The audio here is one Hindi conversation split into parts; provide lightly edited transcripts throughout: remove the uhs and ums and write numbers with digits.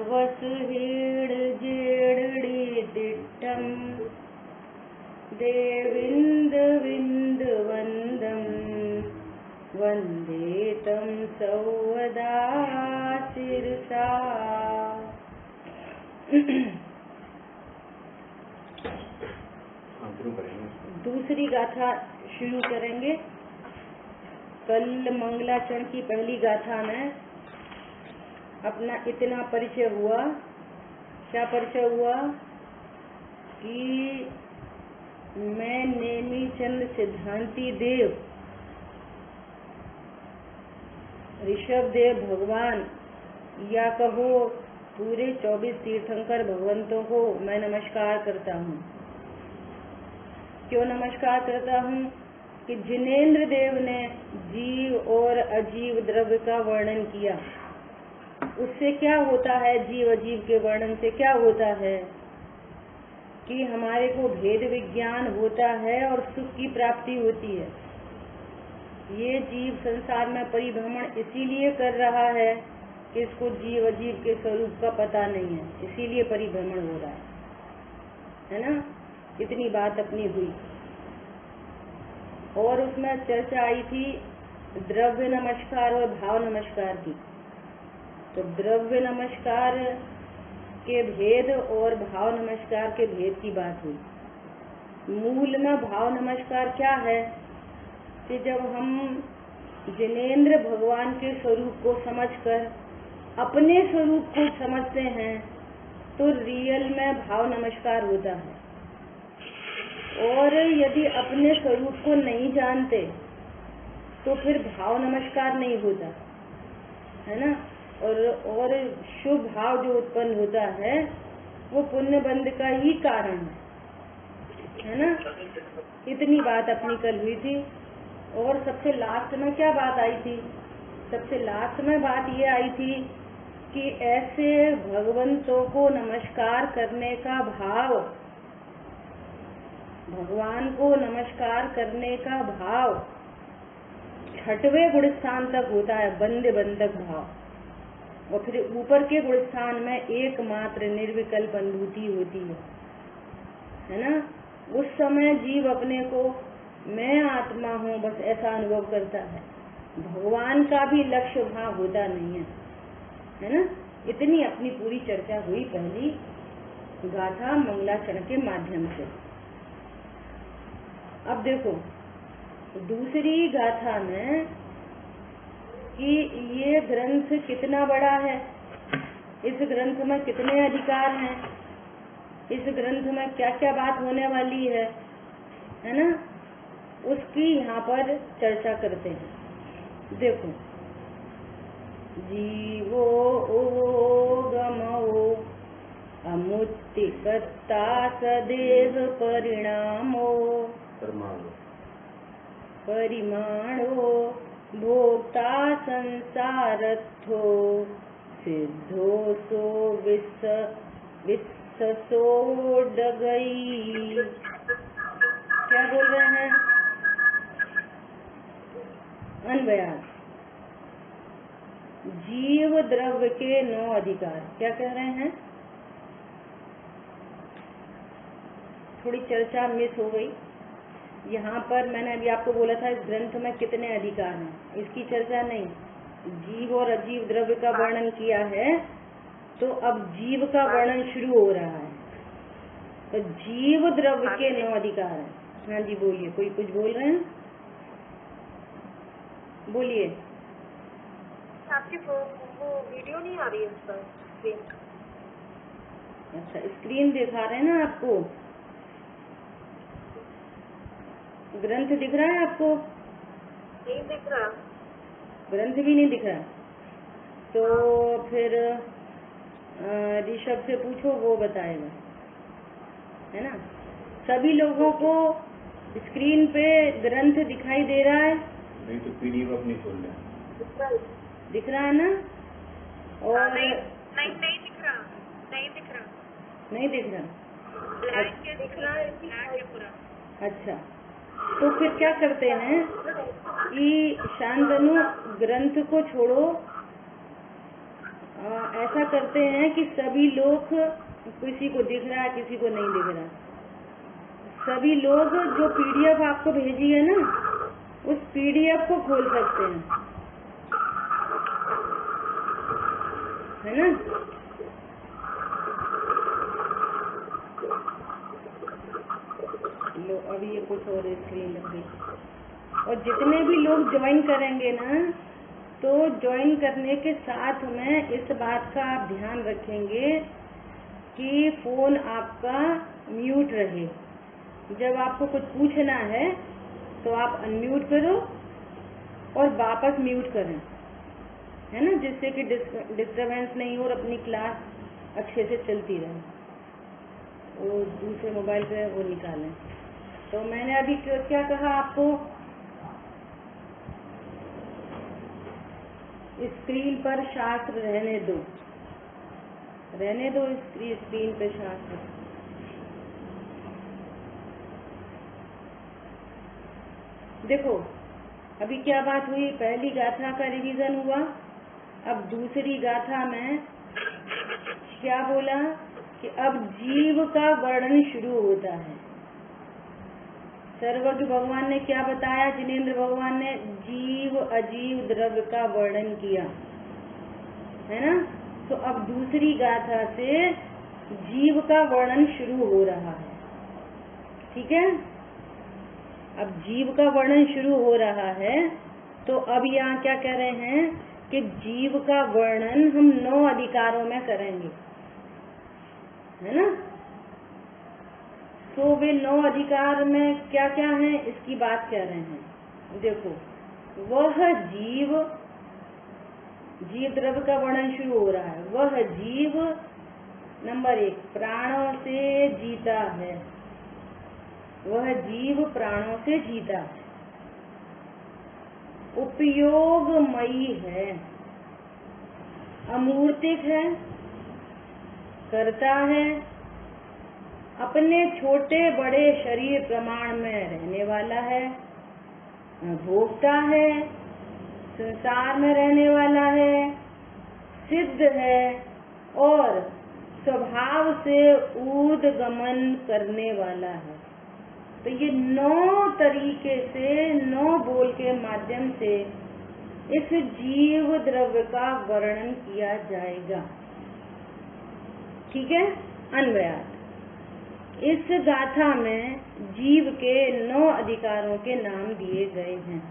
वसुहीडजेडडिदिष्टम् देविन्दविन्दवन्दं वन्दे तं सौवदा शिरसा। दूसरी गाथा शुरू करेंगे। कल मंगलाचरण की पहली गाथा में अपना इतना परिचय हुआ। क्या परिचय हुआ कि मैं नेमीचंद सिद्धांती देव, ऋषभ देव भगवान, या कहो पूरे 24 तीर्थंकर भगवंतों को मैं नमस्कार करता हूँ। क्यों नमस्कार करता हूँ कि जिनेन्द्र देव ने जीव और अजीव द्रव्य का वर्णन किया। उससे क्या होता है, जीव अजीव के वर्णन से क्या होता है कि हमारे को भेद विज्ञान होता है और सुख की प्राप्ति होती है। ये जीव संसार में परिभ्रमण इसीलिए कर रहा है कि इसको जीव अजीव के स्वरूप का पता नहीं है, इसीलिए परिभ्रमण हो रहा है ना। इतनी बात अपनी हुई और उसमें चर्चा आई थी द्रव्य नमस्कार और भाव नमस्कार की। तो द्रव्य नमस्कार के भेद और भाव नमस्कार के भेद की बात हुई। मूल में भाव नमस्कार क्या है कि जब हम जिनेन्द्र भगवान के स्वरूप को समझकर अपने स्वरूप को समझते हैं तो रियल में भाव नमस्कार होता है। और यदि अपने स्वरूप को नहीं जानते तो फिर भाव नमस्कार नहीं होता है ना। और शुभ भाव जो उत्पन्न होता है वो पुण्य बंध का ही कारण है ना। इतनी बात अपनी कल हुई थी। और सबसे लास्ट में क्या बात आई थी? सबसे लास्ट में बात ये आई थी कि ऐसे भगवंतों को नमस्कार करने का भाव, भगवान को नमस्कार करने का भाव 6वें गुण स्थान तक होता है, बंदे बंधक भाव। और फिर ऊपर के गुण स्थान में एकमात्र निर्विकल्प अनुभूति होती है ना। उस समय जीव अपने को मैं आत्मा हूँ बस ऐसा अनुभव करता है। भगवान का भी लक्ष्य भाव होता नहीं है ना। इतनी अपनी पूरी चर्चा हुई पहली गाथा मंगलाचरण के माध्यम से। अब देखो दूसरी गाथा में कि ये ग्रंथ कितना बड़ा है, इस ग्रंथ में कितने अधिकार हैं, इस ग्रंथ में क्या क्या बात होने वाली है ना, उसकी यहाँ पर चर्चा करते हैं। देखो जीवो ओगमो अमुत्तिकर्ता सदेव परिणामो परिमाणो भोक्ता संसारस्थो सिद्धोसो विस्सोडगई। क्या बोल रहे हैं? अनवयास जीव द्रव्य के 9 अधिकार। क्या कह रहे हैं? थोड़ी चर्चा मिस हो गई यहाँ पर। मैंने अभी आपको बोला था इस ग्रंथ में कितने अधिकार हैं, इसकी चर्चा नहीं। जीव और अजीव द्रव्य का वर्णन किया है तो अब जीव का वर्णन शुरू हो रहा है। तो जीव द्रव्य के 9 अधिकार हैं। हाँ जी बोलिए, कोई कुछ बोल रहे हैं? बोलिए। आपकी वो वीडियो नहीं आ रही है उस पर स्क्रीन। अच्छा स्क्रीन दिखा रहे हैं ना आपको? ग्रंथ दिख रहा है आपको? नहीं दिख रहा। ग्रंथ भी नहीं दिख रहा? तो फिर ऋषभ से पूछो, वो बताएगा है ना। सभी लोगों को स्क्रीन पे ग्रंथ दिखाई दे रहा है? नहीं तो पीडीएफ अपनी खोल लें। दिख रहा है ना? और नहीं दिख रहा। नहीं दिख रहा। नहीं दिख रहा? ब्लैक दिख रहा है पूरा। अच्छा तो फिर क्या करते हैं कि शांतनु ग्रंथ को छोड़ो, ऐसा करते हैं कि सभी लोग, किसी को दिख रहा है किसी को नहीं दिख रहा, सभी लोग जो पीडीएफ आपको भेजी है ना, उस पीडीएफ को खोल सकते हैं, है ना। लो अभी ये कुछ और स्क्रीन लग गई। और जितने भी लोग ज्वाइन करेंगे ना, तो ज्वाइन करने के साथ में इस बात का आप ध्यान रखेंगे कि फोन आपका म्यूट रहे। जब आपको कुछ पूछना है तो आप अनम्यूट करो और वापस म्यूट करें, है ना, जिससे कि डिस्टरबेंस नहीं हो और अपनी क्लास अच्छे से चलती रहे। वो दूसरे मोबाइल पे वो निकालें। तो मैंने अभी क्या कहा आपको, स्क्रीन पर शास्त्र रहने दो, रहने दो स्क्रीन पे शास्त्र। देखो अभी क्या बात हुई, पहली गाथा का रिवीजन हुआ। अब दूसरी गाथा में क्या बोला कि अब जीव का वर्णन शुरू होता है। सर्वज्ञ भगवान ने क्या बताया, जिनेंद्र भगवान ने जीव अजीव द्रव्य का वर्णन किया, है ना। तो अब दूसरी गाथा से जीव का वर्णन शुरू हो रहा है, ठीक है। अब जीव का वर्णन शुरू हो रहा है, तो अब यहाँ क्या कह रहे हैं कि जीव का वर्णन हम 9 अधिकारों में करेंगे, है ना। तो वे 9 अधिकार में क्या क्या हैं, इसकी बात कह रहे हैं। देखो, वह जीव, जीव द्रव्य का वर्णन शुरू हो रहा है। वह जीव नंबर 1 प्राणों से जीता है, वह जीव प्राणों से जीता है, उपयोगमयी है, अमूर्तिक है, करता है, अपने छोटे बड़े शरीर प्रमाण में रहने वाला है, भोगता है, संसार में रहने वाला है, सिद्ध है और स्वभाव से ऊर्ध्वगमन करने वाला है। तो ये 9 तरीके से, 9 बोल के माध्यम से इस जीव द्रव्य का वर्णन किया जाएगा, ठीक है। अन्वयार्थ, इस गाथा में जीव के 9 अधिकारों के नाम दिए गए हैं।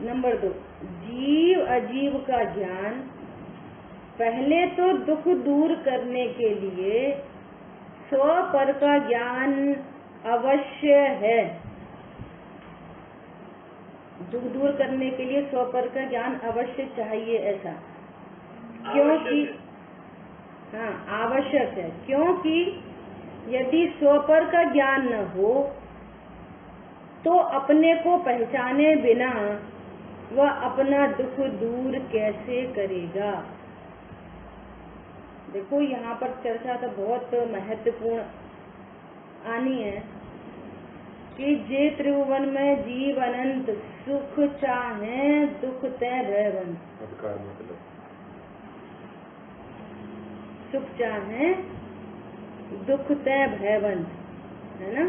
नंबर 2, जीव अजीव का ज्ञान। पहले तो दुख दूर करने के लिए स्वपर का ज्ञान अवश्य है। दुख दूर करने के लिए स्वपर का ज्ञान अवश्य चाहिए, ऐसा क्योंकि हाँ आवश्यक है, क्योंकि यदि स्वपर का ज्ञान न हो तो अपने को पहचाने बिना वह अपना दुख दूर कैसे करेगा। देखो यहाँ पर चर्चा तो बहुत महत्वपूर्ण आनी है कि जे त्रिभुवन में जीव अनंत सुख चाहे दुख तय भयवंत। सुख चाहे दुख तय भयवंत, है ना।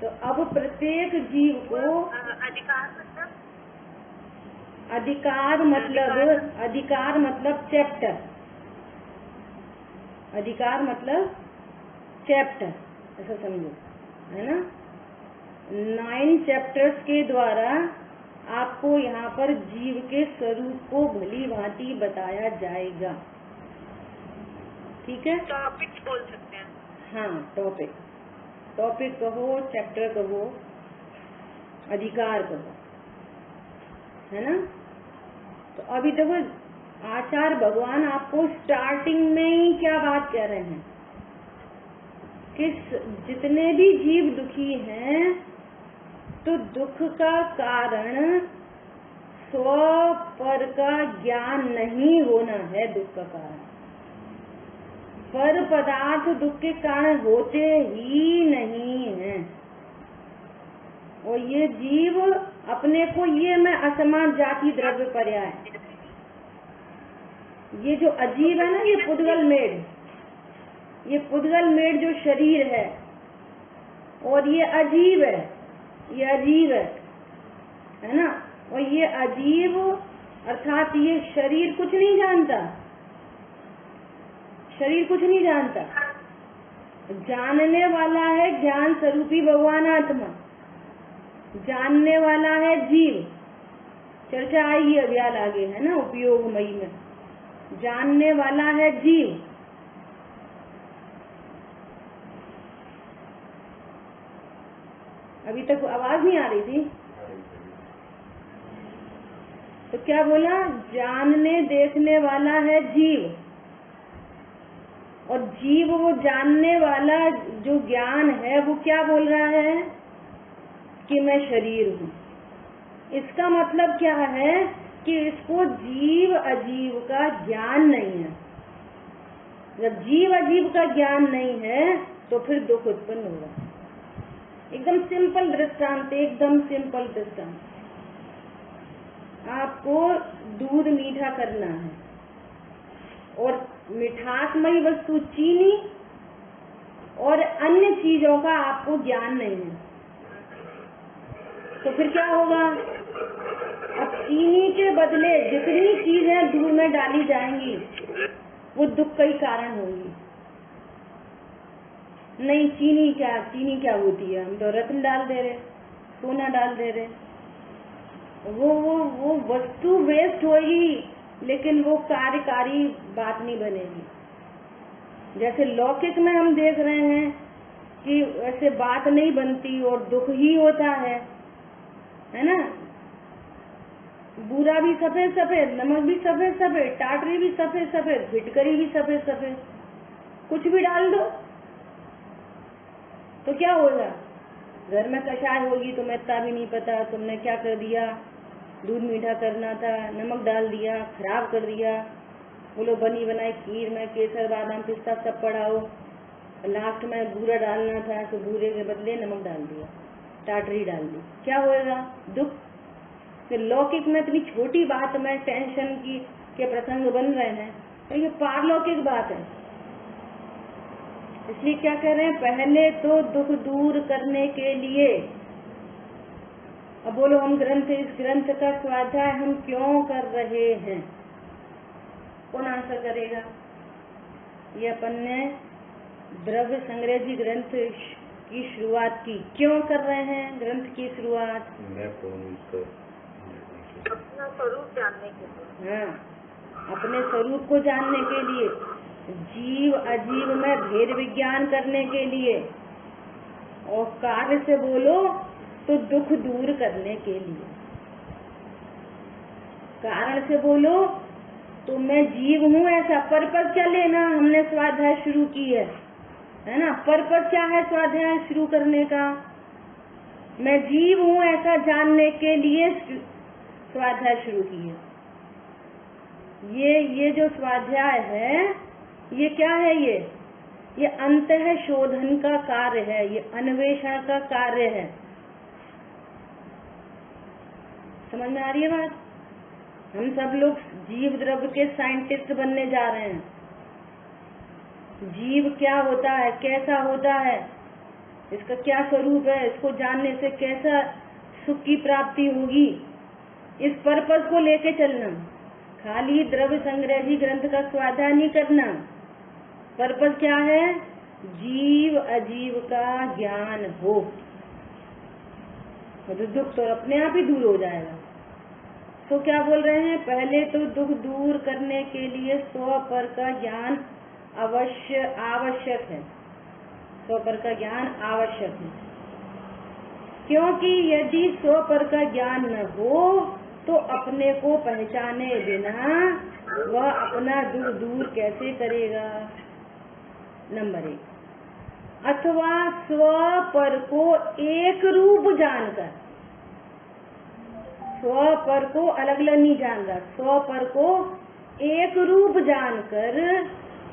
तो अब प्रत्येक जीव को अधिकार मतलब चैप्टर, अधिकार मतलब चैप्टर, ऐसा समझो, है ना। 9 चैप्टर्स के द्वारा आपको यहाँ पर जीव के स्वरूप को भली भांति बताया जाएगा, ठीक है। टॉपिक बोल सकते हैं। हाँ, टॉपिक कहो, चैप्टर कहो, अधिकार कहो, है ना। तो अभी देखो आचार्य भगवान आपको स्टार्टिंग में ही क्या बात कह रहे हैं कि जितने भी जीव दुखी हैं तो दुख का कारण स्व पर का ज्ञान नहीं होना है। दुख का कारण पर पदार्थ दुख के कारण होते ही नहीं हैं, और ये जीव अपने को ये मैं असमान जाति द्रव्य पर्याय, ये जो अजीब है ना, ये पुद्गल मेढ़, ये पुद्गल मेढ़ जो शरीर है, और ये अजीब है, ये अजीब है ना। और ये अजीब अर्थात ये शरीर कुछ नहीं जानता, शरीर कुछ नहीं जानता। जानने वाला है ज्ञान स्वरूपी भगवान आत्मा, जानने वाला है जीव। चर्चा आएगी अभियान आगे, है ना, उपयोगमयी में। जानने वाला है जीव, अभी तक आवाज नहीं आ रही थी, तो क्या बोला? जानने देखने वाला है जीव, और जीव वो जानने वाला जो ज्ञान है वो क्या बोल रहा है कि मैं शरीर हूँ। इसका मतलब क्या है कि इसको जीव अजीव का ज्ञान नहीं है। जब जीव अजीव का ज्ञान नहीं है तो फिर दुख उत्पन्न होगा। एकदम सिंपल दृष्टांत, एकदम सिंपल दृष्टांत। आपको दूध मीठा करना है और मिठासमयी वस्तु चीनी और अन्य चीजों का आपको ज्ञान नहीं है, तो फिर क्या होगा? अब चीनी के बदले जितनी चीजें दूध में डाली जाएंगी वो दुख का ही कारण होगी। नहीं, चीनी क्या होती है? हम तो रत्न डाल दे रहे, सोना डाल दे रहे, वो वस्तु वेस्ट होगी, लेकिन वो कार्यकारी बात नहीं बनेगी। जैसे लौकिक में हम देख रहे हैं कि ऐसे बात नहीं बनती और दुख ही होता है ना। बूरा भी सफेद सफेद, नमक भी सफेद सफेद, टाटरी भी सफेद सफेद, फिटकरी भी सफेद सफेद, कुछ भी डाल दो तो क्या होगा? घर में कषाय होगी तो इतना भी नहीं पता तुमने क्या कर दिया, दूध मीठा करना था, नमक डाल दिया, खराब कर दिया। बोलो बनी बनाई खीर में केसर बादाम पिस्ता सब पड़ाओ, लास्ट में बूरा डालना था तो बूरे के बदले नमक डाल दिया, टाटरी डाल दी, क्या होएगा? दुख। फिर लौकिक में इतनी छोटी बात में टेंशन की के प्रसंग बन रहे हैं, तो ये पारलौकिक बात है। इसलिए क्या कह रहे हैं? पहले तो दुख दूर करने के लिए, अब बोलो हम इस ग्रंथ का स्वाध्याय हम क्यों कर रहे हैं? कौन आंसर करेगा? ये अपन ने द्रव्य संग्रह जी ग्रंथ की शुरुआत की, क्यों कर रहे हैं ग्रंथ की शुरुआत? अपना स्वरूप जानने के लिए। हाँ, अपने स्वरूप को जानने के लिए, जीव अजीव में भेद विज्ञान करने के लिए, और कार्य से बोलो तो दुख दूर करने के लिए। कारण से बोलो तो मैं जीव हूँ ऐसा। पर्पस क्या लेना? हमने स्वाध्याय शुरू की है ना। पर्पस क्या है स्वाध्याय शुरू करने का? मैं जीव हूँ ऐसा जानने के लिए स्वाध्याय शुरू की है। ये जो स्वाध्याय है ये क्या है? ये अंतः शोधन का कार्य है, ये अन्वेषण का कार्य है। समझ में आ रही है बात? हम सब लोग जीव द्रव्य के साइंटिस्ट बनने जा रहे हैं। जीव क्या होता है, कैसा होता है, इसका क्या स्वरूप है, इसको जानने से कैसा सुख की प्राप्ति होगी, इस पर्पस को लेके चलना। खाली द्रव्य संग्रह जी ग्रंथ का स्वाध्याय नहीं करना। पर्पस क्या है? जीव अजीव का ज्ञान हो तो दुख तो अपने आप ही दूर हो जाएगा। तो क्या बोल रहे हैं? पहले तो दुख दूर करने के लिए स्वपर का ज्ञान आवश्यक है। स्वपर का ज्ञान आवश्यक है, क्योंकि यदि स्वपर का ज्ञान न हो तो अपने को पहचाने बिना वह अपना दुख दूर कैसे करेगा? नंबर 1। अथवा स्वपर को एक रूप जानकर, स्वपर को अलग अलग नहीं जान रहा, स्वपर को एक रूप जानकर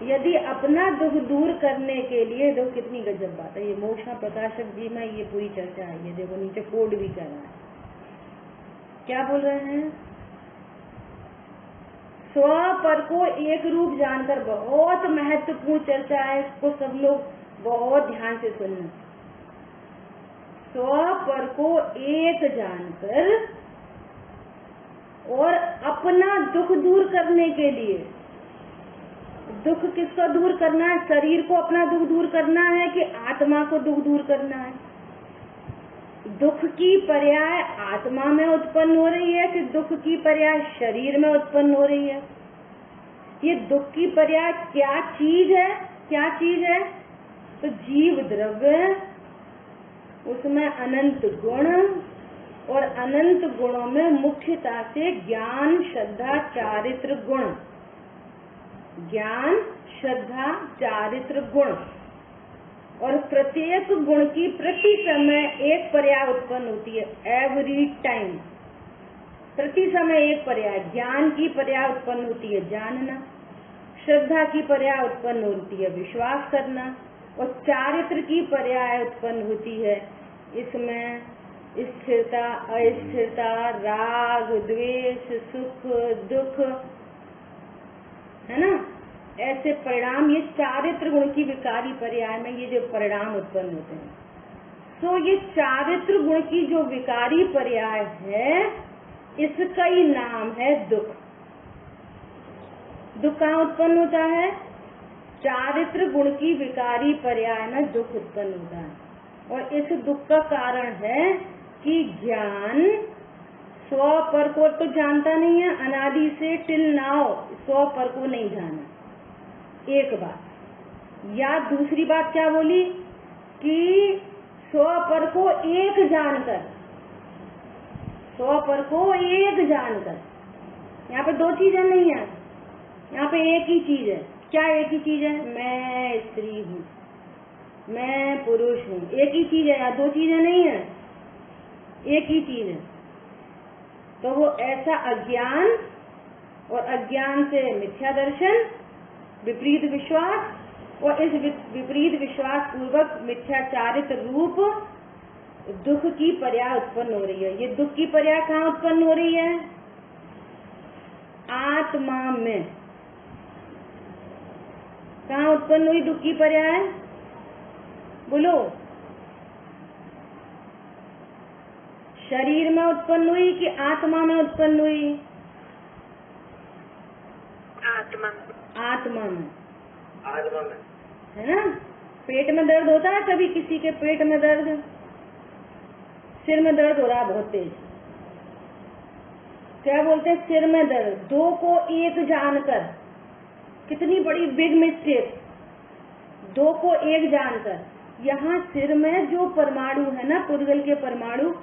यदि अपना दुख दूर करने के लिए, देखो कितनी गजब बात है। ये मोक्षा प्रकाशक जी में ये पूरी चर्चा है। ये देखो नीचे कोड भी कर रहा है। क्या बोल रहे हैं? स्व पर को एक रूप जानकर, बहुत महत्वपूर्ण चर्चा है, इसको सब लोग बहुत ध्यान से सुनना। स्व पर को एक जानकर और अपना दुख दूर करने के लिए, दुख किसको दूर करना है? शरीर को अपना दुख दूर करना है कि आत्मा को दुख दूर करना है? दुख की पर्याय आत्मा में उत्पन्न हो रही है कि दुख की पर्याय शरीर में उत्पन्न हो रही है? ये दुख की पर्याय क्या चीज है? क्या चीज है? तो जीव द्रव्य, उसमें अनंत गुण, और अनंत गुणों में मुख्यता से ज्ञान, श्रद्धा, चारित्र गुण, ज्ञान, श्रद्धा, चारित्र गुण, और प्रत्येक गुण की प्रति समय एक पर्याय उत्पन्न होती है। एवरी टाइम, प्रति समय एक पर्याय। ज्ञान की पर्याय उत्पन्न होती है जानना, श्रद्धा की पर्याय उत्पन्न होती है विश्वास करना, और चारित्र की पर्याय उत्पन्न होती है इसमें स्थिरता, अस्थिरता, राग, द्वेष, सुख, दुख, है ना? ऐसे परिणाम, ये चारित्र गुण की विकारी पर्याय में ये जो परिणाम उत्पन्न होते हैं, तो ये चारित्र गुण की जो विकारी पर्याय है, इसका ही नाम है दुख। दुख कहाँ उत्पन्न होता है? चारित्र गुण की विकारी पर्याय में दुख उत्पन्न होता है। और इस दुख का कारण है कि ज्ञान स्व पर को तो जानता नहीं है, अनादि से टिल नाउ स्व पर को नहीं जाना, एक बात। या दूसरी बात क्या बोली कि स्व पर को एक जानकर, स्व पर को एक जानकर, यहाँ पे दो चीजें नहीं है, यहाँ पे एक ही चीज है। क्या एक ही चीज है? मैं स्त्री हूँ, मैं पुरुष हूँ, एक ही चीज है। यहाँ दो चीजें नहीं है, एक ही चीज है। तो वो ऐसा अज्ञान, और अज्ञान से मिथ्या दर्शन, विपरीत विश्वास, और इस विपरीत विश्वास पूर्वक मिथ्याचारित रूप दुख की पर्याय उत्पन्न हो रही है। ये दुख की पर्याय कहाँ उत्पन्न हो रही है? आत्मा में। कहाँ उत्पन्न हुई दुख की पर्याय? बोलो। शरीर में उत्पन्न हुई कि आत्मा में उत्पन्न हुई? आत्मा। आत्मा में। आत्मा में, है ना? पेट में दर्द होता है कभी किसी के? पेट में दर्द, सिर में दर्द हो रहा है बहुत तेज, क्या बोलते हैं? सिर में दर्द। दो को एक जानकर, कितनी बड़ी बिग मिस्टेक। दो को एक जानकर, यहाँ सिर में जो परमाणु है ना, पुद्गल के परमाणु,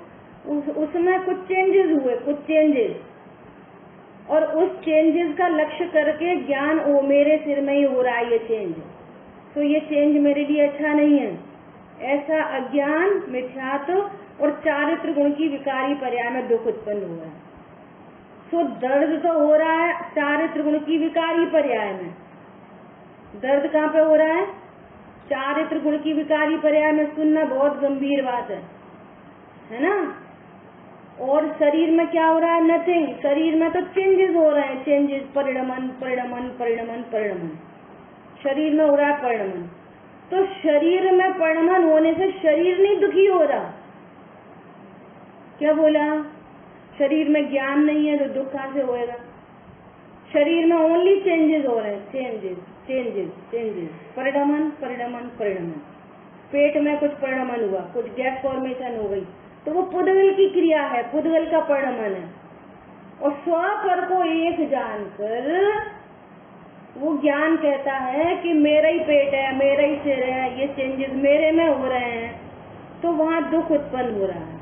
उसमें कुछ चेंजेस हुए, कुछ चेंजेस, और उस चेंजेस का लक्ष्य करके ज्ञान, ओ मेरे सिर में ही हो रहा है ये चेंज, तो ये चेंज मेरे लिए अच्छा नहीं है। ऐसा अज्ञान, मिथ्यात्व और चारित्र गुण की विकारी पर्याय में दुख उत्पन्न हुआ है। तो दर्द तो हो रहा है चारित्र गुण की विकारी पर्याय में। दर्द कहाँ पे हो रहा है? चारित्र गुण की विकारी पर्याय में। सुनना बहुत गंभीर बात है ना? और शरीर में क्या हो रहा है? नथिंग। शरीर में तो चेंजेस हो रहे हैं, चेंजेस, परिणमन परिणमन परिणमन परिणमन, शरीर में हो रहा है परिणमन। तो शरीर में परिणमन होने से शरीर नहीं दुखी हो रहा। क्या बोला? शरीर में ज्ञान नहीं है तो दुख कहाँ से होएगा? शरीर में ओनली चेंजेस हो रहे हैं, चेंजेस चेंजेस चेंजेस, परिणमन परिणमन परिणमन। पेट में कुछ परिणमन हुआ, कुछ गैस फॉर्मेशन हो गई, तो वो पुद्गल की क्रिया है, पुद्गल का परिणमन है। और स्व पर को एक जानकर वो ज्ञान कहता है कि मेरा ही पेट है, मेरा ही सिर है, ये चेंजेस मेरे में हो रहे हैं, तो वहाँ दुख उत्पन्न हो रहा है।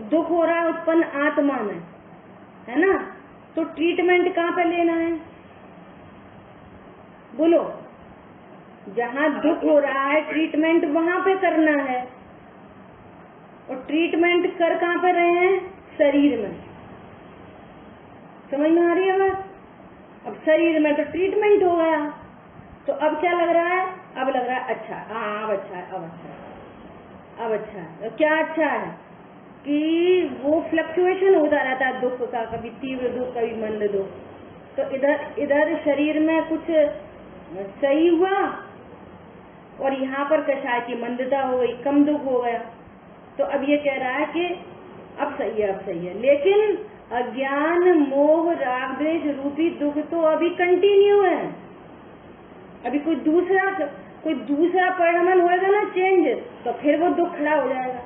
दुख हो रहा है उत्पन्न आत्मा में, है ना? तो ट्रीटमेंट कहाँ पे लेना है? बोलो। जहाँ दुख हो रहा है ट्रीटमेंट वहां पे करना है। और ट्रीटमेंट कर कहाँ पे रहे हैं? शरीर में। समझ में आ रही है बात? अब शरीर में तो ट्रीटमेंट हो गया, तो अब क्या लग रहा है? अब लग रहा है अच्छा, हाँ अब अच्छा है, अब अच्छा है, अब अच्छा है। तो क्या अच्छा है? कि वो फ्लक्चुएशन होता रहता है दुख का, कभी तीव्र दुख कभी मंद दुख। तो इधर शरीर में कुछ सही हुआ और यहाँ पर कषाय की मंदता हो गई, कम दुख हो गया। तो अब ये कह रहा है कि अब सही है, अब सही है, लेकिन अज्ञान मोह राग द्वेष रूपी दुख तो अभी कंटिन्यू है। अभी कोई दूसरा परिणाम होएगा ना चेंज, तो फिर वो दुख खड़ा हो जाएगा।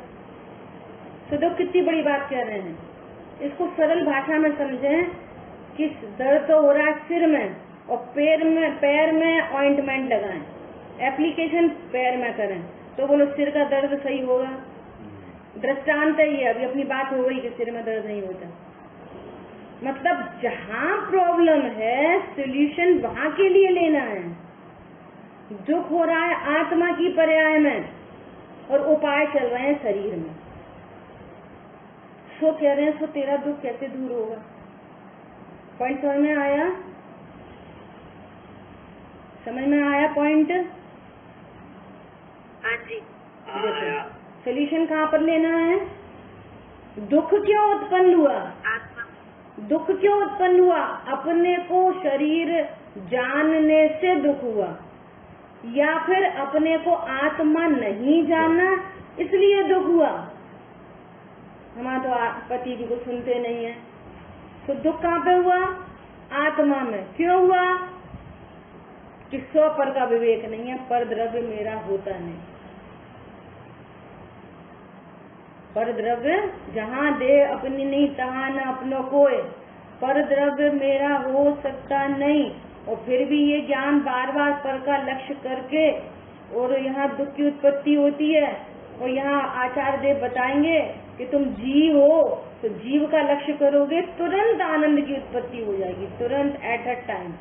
तो दुख कितनी बड़ी बात कह रहे हैं। इसको सरल भाषा में समझें कि दर्द तो हो रहा है सिर में और पैर में ऑइंटमेंट लगाएं, एप्लीकेशन पैर में करें तो बोलो सिर का दर्द सही होगा। दृष्टांत ही है, अभी अपनी बात हो गई कि सिर में दर्द नहीं होता। मतलब जहाँ प्रॉब्लम है सॉल्यूशन वहाँ के लिए लेना है। दुख हो रहा है आत्मा की पर्याय में और उपाय चल रहे हैं शरीर में। सो कह रहे हैं सो तेरा दुख कैसे दूर होगा। पॉइंट समझ में आया? समझ में आया पॉइंट? हाँ जी। सॉल्यूशन कहाँ पर लेना है? दुख क्यों उत्पन्न हुआ? आत्मा। दुख क्यों उत्पन्न हुआ? अपने को शरीर जानने से दुख हुआ, या फिर अपने को आत्मा नहीं जाना इसलिए दुख हुआ। हमारा तो पति जी को सुनते नहीं है, तो दुख कहाँ पे हुआ? आत्मा में। क्यों हुआ? कि स्व पर का विवेक नहीं है, पर द्रव्य मेरा होता नहीं। पर द्रव्य जहाँ दे अपनी नहीं तहाँ न अपनों कोय, पर द्रव्य मेरा हो सकता नहीं। और फिर भी ये ज्ञान बार बार पर का लक्ष्य करके और यहाँ दुख की उत्पत्ति होती है। और यहाँ आचार्य देव बताएंगे कि तुम जीव हो तो जीव का लक्ष्य करोगे, तुरंत आनंद की उत्पत्ति हो जाएगी, तुरंत एट ए टाइम।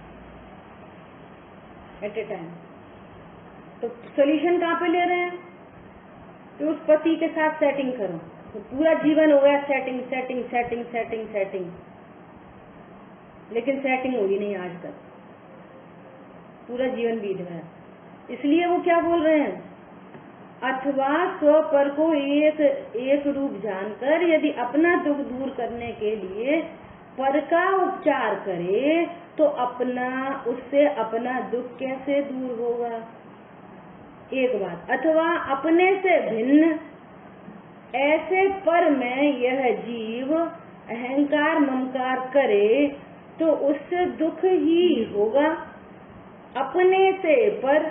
तो सॉल्यूशन कहाँ पे ले रहे हैं? तो उस पति के साथ सेटिंग करो, तो पूरा जीवन हो गया setting setting setting setting setting, लेकिन सेटिंग होगी नहीं आज तक, पूरा जीवन बीत गया। इसलिए वो क्या बोल रहे हैं? अथवा स्व पर को एक रूप जानकर यदि अपना दुख दूर करने के लिए पर का उपचार करे तो उससे अपना दुख कैसे दूर होगा? एक बात। अथवा अपने से भिन्न ऐसे पर में यह जीव अहंकार ममकार करे तो उससे दुख ही होगा। अपने से पर,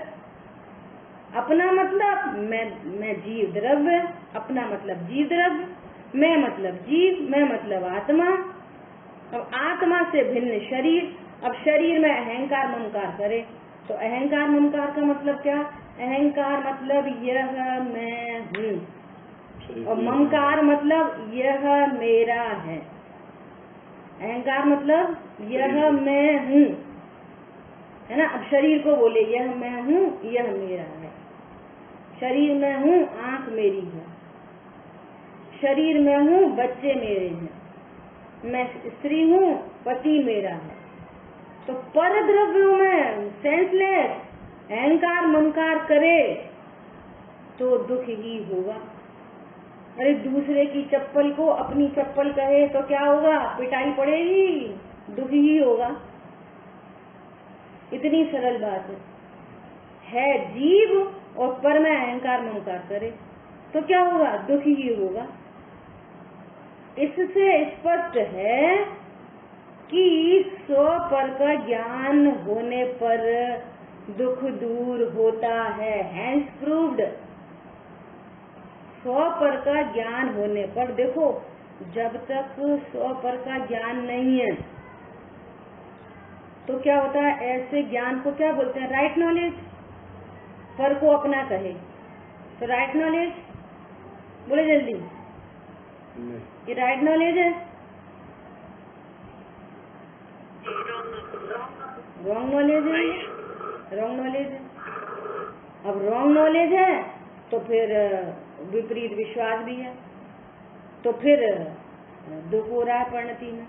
अपना मतलब मैं जीव द्रव्य, अपना मतलब जीव द्रव्य, मैं मतलब जीव, मैं मतलब आत्मा। अब आत्मा से भिन्न शरीर, अब शरीर में अहंकार ममकार करे तो अहंकार ममकार का मतलब क्या? अहंकार मतलब यह मैं हूँ और ममकार मतलब यह मेरा है। अहंकार मतलब यह मैं हूँ, है ना। अब शरीर को बोले यह मैं हूँ, यह मेरा है। शरीर में हूँ, आँख मेरी है। शरीर में हूँ, बच्चे मेरे हैं। मैं स्त्री हूँ, पति मेरा है। तो पर द्रव्यों में सेंसलेस अहंकार ममकार करे तो दुख ही होगा। अरे दूसरे की चप्पल को अपनी चप्पल कहे तो क्या होगा? पिटाई पड़ेगी, दुख ही होगा। इतनी सरल बात है। जीव और पर में अहंकार ममकार करे तो क्या होगा? दुख ही होगा। इससे स्पष्ट है कि स्व पर का ज्ञान होने पर दुख दूर होता है। Hence proved. स्व पर का ज्ञान होने पर, देखो जब तक स्व पर का ज्ञान नहीं है तो क्या होता है? ऐसे ज्ञान को क्या बोलते हैं? Right knowledge. पर को अपना कहे तो राइट नॉलेज, बोले जल्दी, ये राइट नॉलेज है? रॉन्ग नॉलेज है? रॉन्ग नॉलेज है। अब रॉन्ग नॉलेज है तो फिर विपरीत विश्वास भी है, तो फिर दुख हो रहा है परिणति में।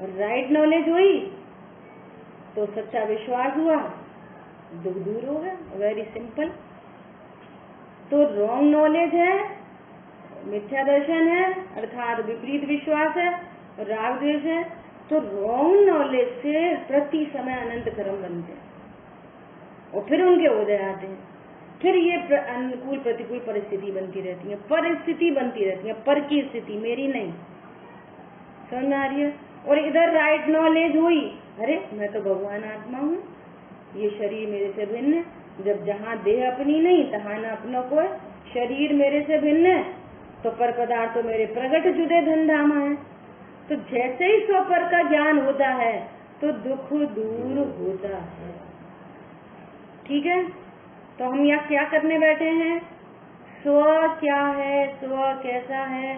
और राइट नॉलेज हुई तो सच्चा विश्वास हुआ, दुख दूर हो गया। Very simple. तो रॉन्ग नॉलेज है मिथ्या दर्शन है अर्थात विपरीत विश्वास है और राग द्वेष है, तो रॉन्ग नॉलेज से प्रति समय अनंत कर्म बनते हैं और फिर उनके उदय आते हैं। फिर ये अनुकूल प्रतिकूल परिस्थिति बनती रहती है, परिस्थिति बनती रहती है, पर की स्थिति, मेरी नहीं। समझ में आ रही है? और इधर राइट नॉलेज हुई, अरे मैं तो भगवान आत्मा हूँ, ये शरीर मेरे से भिन्न है। जब जहाँ देह अपनी नहीं तहाँ न अपना कोई, शरीर मेरे से भिन्न है तो पर पदार्थ तो मेरे प्रगट जुदे धन धामा है। तो जैसे ही स्वपर का ज्ञान होता है तो दुख दूर होता है। ठीक है, तो हम यहाँ क्या करने बैठे हैं? स्व क्या है, स्व कैसा है,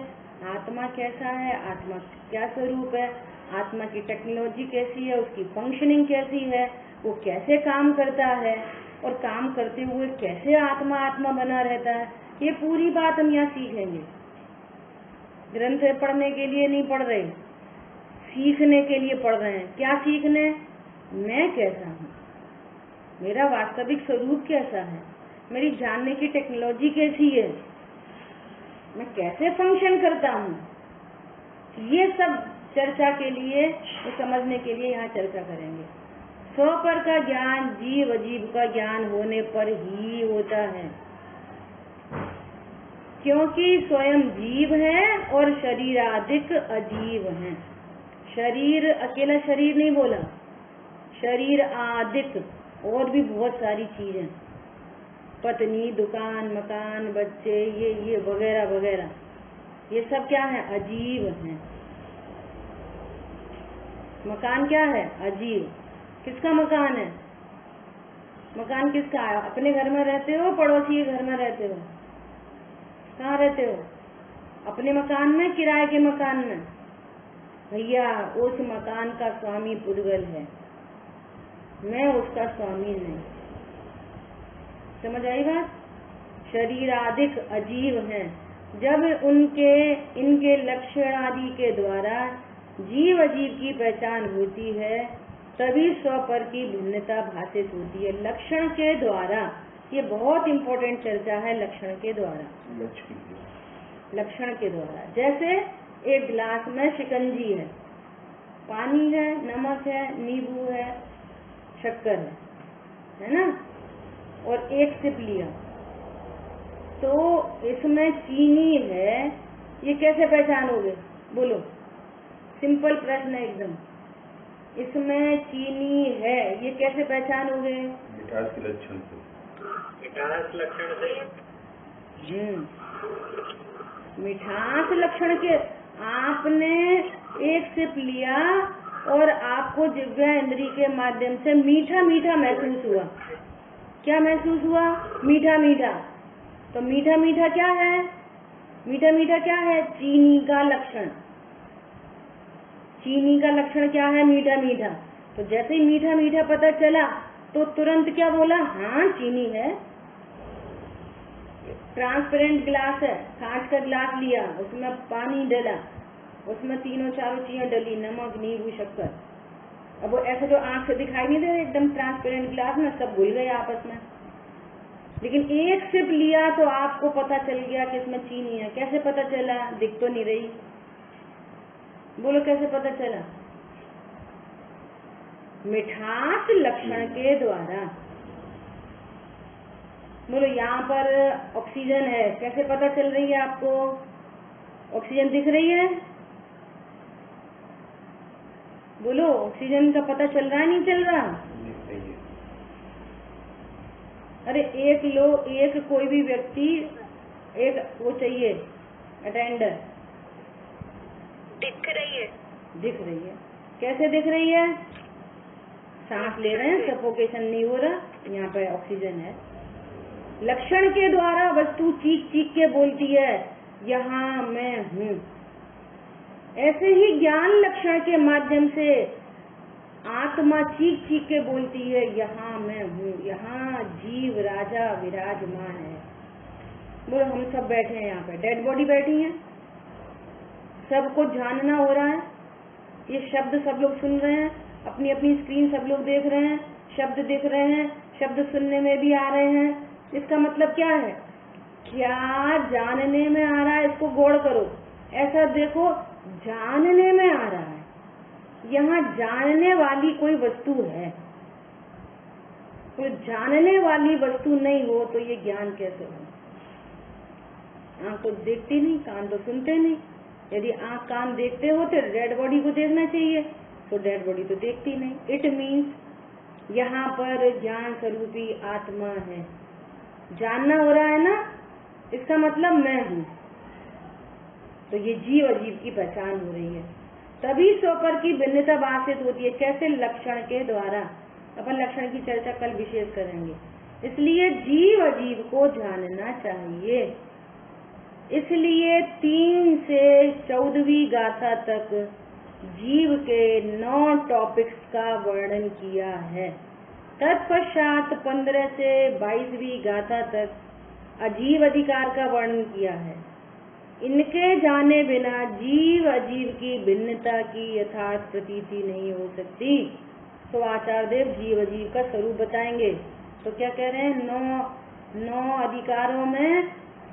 आत्मा कैसा है, आत्मा क्या स्वरूप है, आत्मा की टेक्नोलॉजी कैसी है, उसकी फंक्शनिंग कैसी है, वो कैसे काम करता है और काम करते हुए कैसे आत्मा आत्मा बना रहता है, ये पूरी बात हम यहाँ सीखेंगे। ग्रंथ पढ़ने के लिए नहीं पढ़ रहे, सीखने के लिए पढ़ रहे हैं। क्या सीखने? मैं कैसा हूँ, मेरा वास्तविक स्वरूप कैसा है, मेरी जानने की टेक्नोलॉजी कैसी है, मैं कैसे फंक्शन करता हूँ, ये सब चर्चा के लिए, समझने के लिए यहाँ चर्चा करेंगे। स्वपर का ज्ञान जीव अजीव का ज्ञान होने पर ही होता है, क्योंकि स्वयं जीव है और शरीराधिक अजीव है। शरीर अकेला शरीर नहीं बोला, शरीर आदिक और भी बहुत सारी चीजें, पत्नी, दुकान, मकान, बच्चे, ये वगैरह वगैरह, ये सब क्या है? अजीव है। मकान क्या है? अजीव। किसका मकान है? मकान किसका है? अपने घर में रहते हो, पड़ोसी के घर में रहते हो? कहाँ रहते हो? अपने मकान में, किराए के मकान में? भैया उस मकान का स्वामी पुद्गल है, मैं उसका स्वामी नहीं। समझ आई बात? शरीराधिक अजीव हैं। जब इनके लक्षण आदि के द्वारा जीव अजीव की पहचान होती है तभी स्वपर की भिन्नता भाषित होती है। लक्षण के द्वारा, ये बहुत इंपॉर्टेंट चर्चा है। लक्षण के द्वारा, लक्षण के द्वारा, जैसे एक गिलास में शिकंजी है, पानी है, नमक है, नींबू है, शक्कर है ना, और एक सिप लिया तो इसमें चीनी है, ये कैसे पहचानोगे? बोलो, सिंपल प्रश्न है एकदम। इसमें चीनी है, ये कैसे पहचानोगे? मिठास के लक्षण से। मिठास लक्षण से। मिठास लक्षण के। आपने एक सिप लिया और आपको जिह्वा इंद्री के माध्यम से मीठा मीठा महसूस हुआ। क्या महसूस हुआ? मीठा मीठा। तो मीठा मीठा क्या है? मीठा मीठा क्या है? चीनी का लक्षण। चीनी का लक्षण क्या है? मीठा मीठा। तो जैसे ही मीठा मीठा पता चला तो तुरंत क्या बोला? हाँ चीनी है। ट्रांसपेरेंट गिलास है, कांच का गिलास लिया, उसमें पानी डाला, उसमें तीनों चारों चीजें डली, नमक, नींबू, शक्कर। अब वो ऐसे तो आंख से दिखाई नहीं दे रहे, एकदम ट्रांसपेरेंट गिलास में सब घुल गए आपस में। लेकिन एक सिप लिया तो आपको पता चल गया कि इसमें चीनी है। कैसे पता चला? दिख तो नहीं रही। बोलो कैसे पता चला? मिठास लक्षण के द्वारा। बोलो यहाँ पर ऑक्सीजन है, कैसे पता चल रही है आपको? ऑक्सीजन दिख रही है? बोलो, ऑक्सीजन का पता चल रहा है नहीं चल रहा? अरे एक कोई भी व्यक्ति, एक वो चाहिए अटेंडर। दिख रही है। दिख रही है। कैसे दिख रही है? सांस ले रहे हैं, सफोकेशन नहीं हो रहा, यहाँ पे ऑक्सीजन है। लक्षण के द्वारा वस्तु चीख चीख के बोलती है, यहाँ मैं हूँ। ऐसे ही ज्ञान लक्षण के माध्यम से आत्मा चीख चीख के बोलती है, यहाँ मैं हूँ, यहाँ जीव राजा विराजमान है। बोलो, हम सब बैठे हैं यहाँ पे, डेड बॉडी बैठी है, सबको जानना हो रहा है, ये शब्द सब लोग सुन रहे हैं, अपनी अपनी स्क्रीन सब लोग देख रहे हैं, शब्द दिख रहे हैं, शब्द सुनने में भी आ रहे हैं। इसका मतलब क्या है? क्या जानने में आ रहा है, इसको गौर करो। ऐसा देखो, जानने में आ रहा है, यहाँ जानने वाली कोई वस्तु है। कोई जानने वाली वस्तु नहीं हो तो ये ज्ञान कैसे हो? आँख तो देखती नहीं, कान तो सुनते नहीं। यदि आँख कान देखते हो तो डेड बॉडी को देखना चाहिए, तो डेड बॉडी तो देखती नहीं। इट मीन्स यहाँ पर ज्ञान स्वरूपी आत्मा है। जानना हो रहा है ना, इसका मतलब मैं हूँ। तो ये जीव अजीव की पहचान हो रही है। तभी स्वपर की भिन्नता भाषित होती है। कैसे? लक्षण के द्वारा। अपन लक्षण की चर्चा कल विशेष करेंगे। इसलिए जीव अजीव को जानना चाहिए। इसलिए 3 से 14वीं गाथा तक जीव के 9 टॉपिक्स का वर्णन किया है। तत्पश्चात 15 से 22वीं गाथा तक अजीव अधिकार का वर्णन किया है। इनके जाने बिना जीव अजीव की भिन्नता की यथार्थ प्रतीति नहीं हो सकती। तो आचार्य देव जीव अजीव का स्वरूप बताएंगे। तो क्या कह रहे हैं? 9 अधिकारों में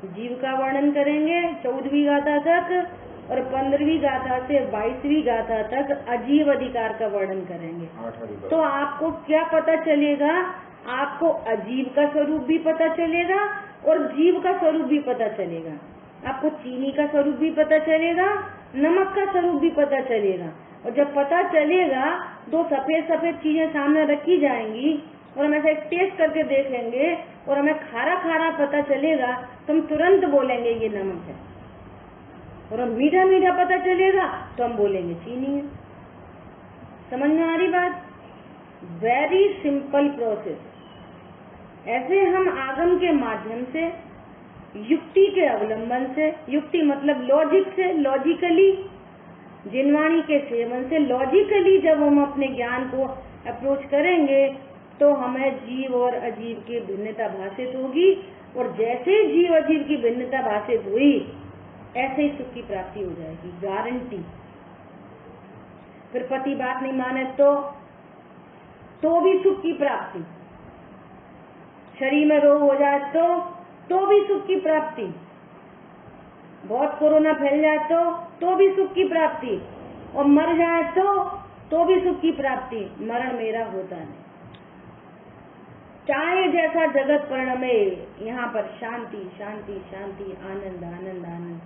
जीव का वर्णन करेंगे 14वीं गाथा तक, और 15वीं गाथा से 22वीं गाथा तक अजीव अधिकार का वर्णन करेंगे। तो आपको क्या पता चलेगा? आपको अजीव का स्वरूप भी पता चलेगा और जीव का स्वरूप भी पता चलेगा। आपको चीनी का स्वरूप भी पता चलेगा, नमक का स्वरूप भी पता चलेगा। और जब पता चलेगा, 2 सफेद सफेद चीजें सामने रखी जाएंगी और हम ऐसे टेस्ट करके देखेंगे और हमें खारा खारा पता चलेगा, तो हम तुरंत बोलेंगे ये नमक है। और हम मीठा मीठा पता चलेगा तो हम बोलेंगे चीनी है। समझ में आ रही बात? Very simple process. ऐसे हम आगम के माध्यम से, युक्ति के अवलंबन से, युक्ति मतलब लॉजिक से, लॉजिकली, जिनवाणी के सेवन से, लॉजिकली जब हम अपने ज्ञान को अप्रोच करेंगे तो हमें जीव और अजीव की भिन्नता भाषित होगी। और जैसे ही जीव अजीव की भिन्नता भाषित हुई, ऐसे ही सुख की प्राप्ति हो जाएगी, गारंटी। फिर पति बात नहीं माने तो भी सुख की प्राप्ति। शरीर में रोग हो जाए तो भी सुख की प्राप्ति। बहुत कोरोना फैल जाए तो भी सुख की प्राप्ति। और मर जाए तो भी सुख की प्राप्ति। मरण मेरा होता नहीं। चाहे जैसा जगत परिणमे, यहाँ पर शांति शांति शांति, आनंद आनंद आनंद,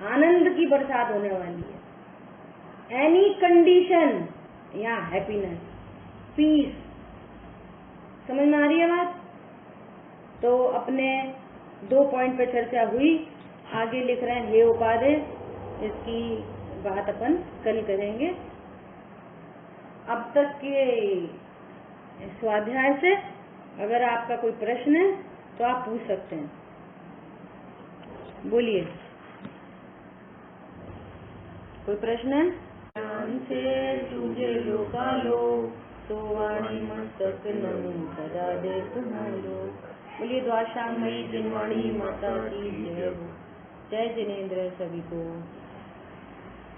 आनंद की बरसात होने वाली है। एनी कंडीशन, यहाँ हैप्पीनेस, पीस। समझ में आ रही है बात? तो अपने 2 पॉइंट पे चर्चा हुई। आगे लिख रहे हैं हे उपाधे, इसकी बात अपन कल करेंगे। अब तक के स्वाध्याय से अगर आपका कोई प्रश्न है तो आप पूछ सकते हैं। बोलिए, कोई प्रश्न है? ज्ञान से तुझे लोकालो, तो वाणी मस्तक नमो सदा दे तुम्हारो। बोलिए द्वाशामयी जिनवाणी माता की जय हो। जय जिनेन्द्र सभी को।